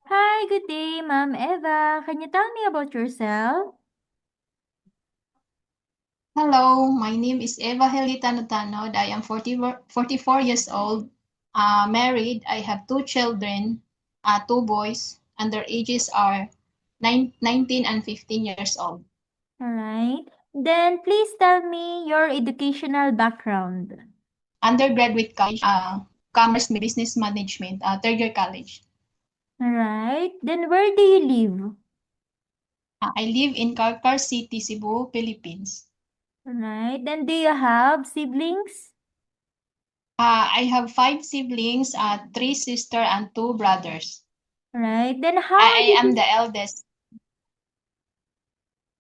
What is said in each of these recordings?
Hi, good day, Ma'am Eva. Can you tell me about yourself? Hello, my name is Eva Helita Nutanod. I am 44 years old, married. I have two children, two boys, and their ages are 19 and 15 years old. All right. Then please tell me your educational background. Undergraduate college, Commerce Business Management, third year college. All right. Then where do you live? I live in Carcar City, Cebu, Philippines. All right. Then do you have siblings? I have five siblings, three sisters and two brothers. All right. Then how would I you am the eldest.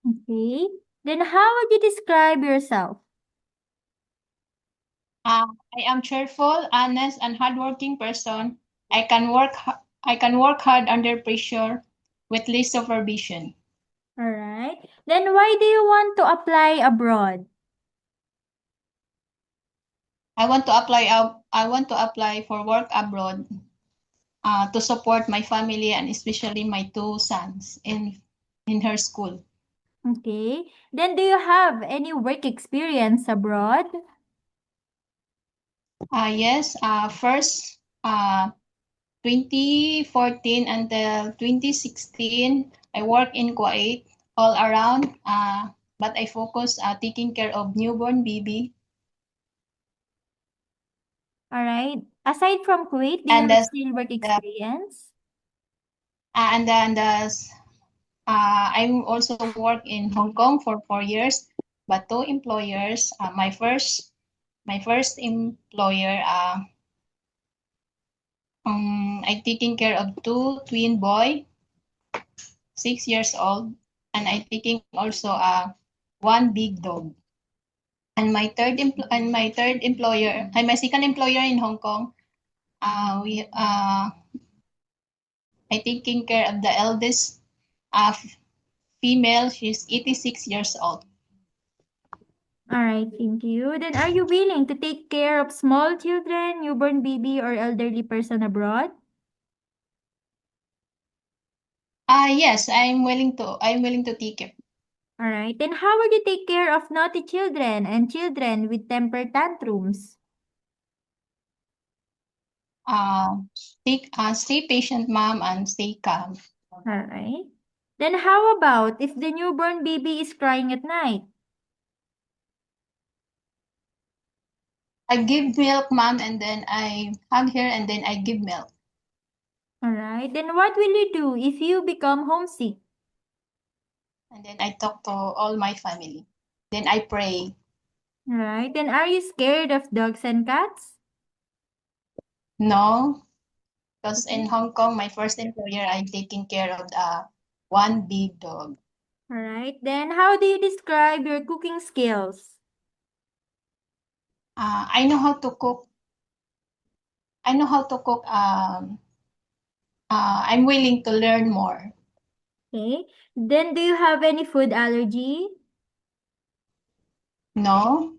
okay. Then how would you describe yourself? Uh, I am cheerful, honest, and hardworking person. I can work hard under pressure with least supervision. All right. Then why do you want to apply abroad? I want to apply for work abroad to support my family and especially my two sons in her school. Okay. Then do you have any work experience abroad? Yes, first 2014 until 2016, I work in Kuwait all around, but I focus taking care of newborn baby. All right. Aside from Kuwait, do you And have that's still work uh, experience? and then I also work in Hong Kong for 4 years, but two employers. My first employer, I taking care of two twin boy, 6 years old, and I taking also one big dog. And my third employer, and my second employer in Hong Kong, we I taking care of the eldest female. She's 86 years old. All right, thank you. Then are you willing to take care of small children, newborn baby, or elderly person abroad? Yes, I'm willing to take it. All right. Then how would you take care of naughty children and children with temper tantrums? Stay patient, mom, and stay calm. All right. Then how about if the newborn baby is crying at night? I give milk, mom, and then I hug her, and then I give milk. All right. Then what will you do if you become homesick? And then I talk to all my family. Then I pray. All right. Then are you scared of dogs and cats? No, because in Hong Kong, my first employer, I'm taking care of one big dog. All right. Then how do you describe your cooking skills? I know how to cook. I know how to cook. I'm willing to learn more. Okay. Then do you have any food allergy? No?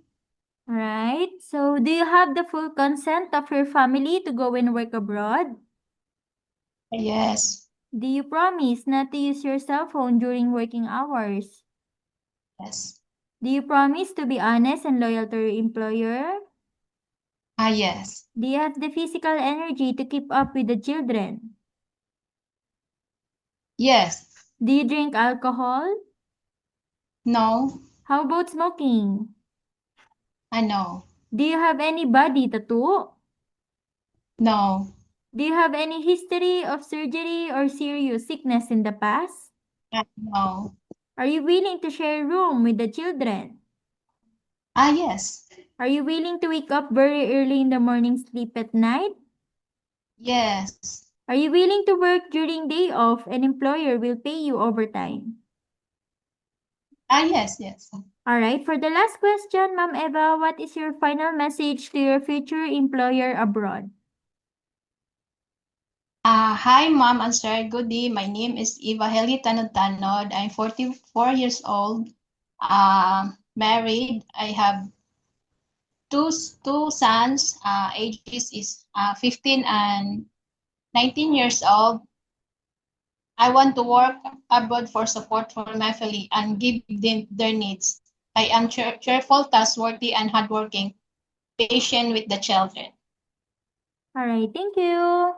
Right. So, do you have the full consent of your family to go and work abroad? Yes. Do you promise not to use your cell phone during working hours? Yes. Do you promise to be honest and loyal to your employer? Yes. Do you have the physical energy to keep up with the children? Yes. Do you drink alcohol? No? How about smoking? I know. Do you have any body tattoo? No? Do you have any history of surgery or serious sickness in the past? No? Are you willing to share a room with the children? Yes. Are you willing to wake up very early in the morning, sleep at night? Yes. Are you willing to work during day off and employer will pay you overtime? Yes. Yes. All right, for the last question, Ma'am Eva, what is your final message to your future employer abroad? Hi, mom and sir. Good day. My name is Eva Heli Tanod. I'm 44 years old. Married. I have two sons. Ages is 15 and 19 years old. I want to work abroad for support for my family and give them their needs. I am cheerful, trustworthy, and hardworking, patient with the children. All right, thank you.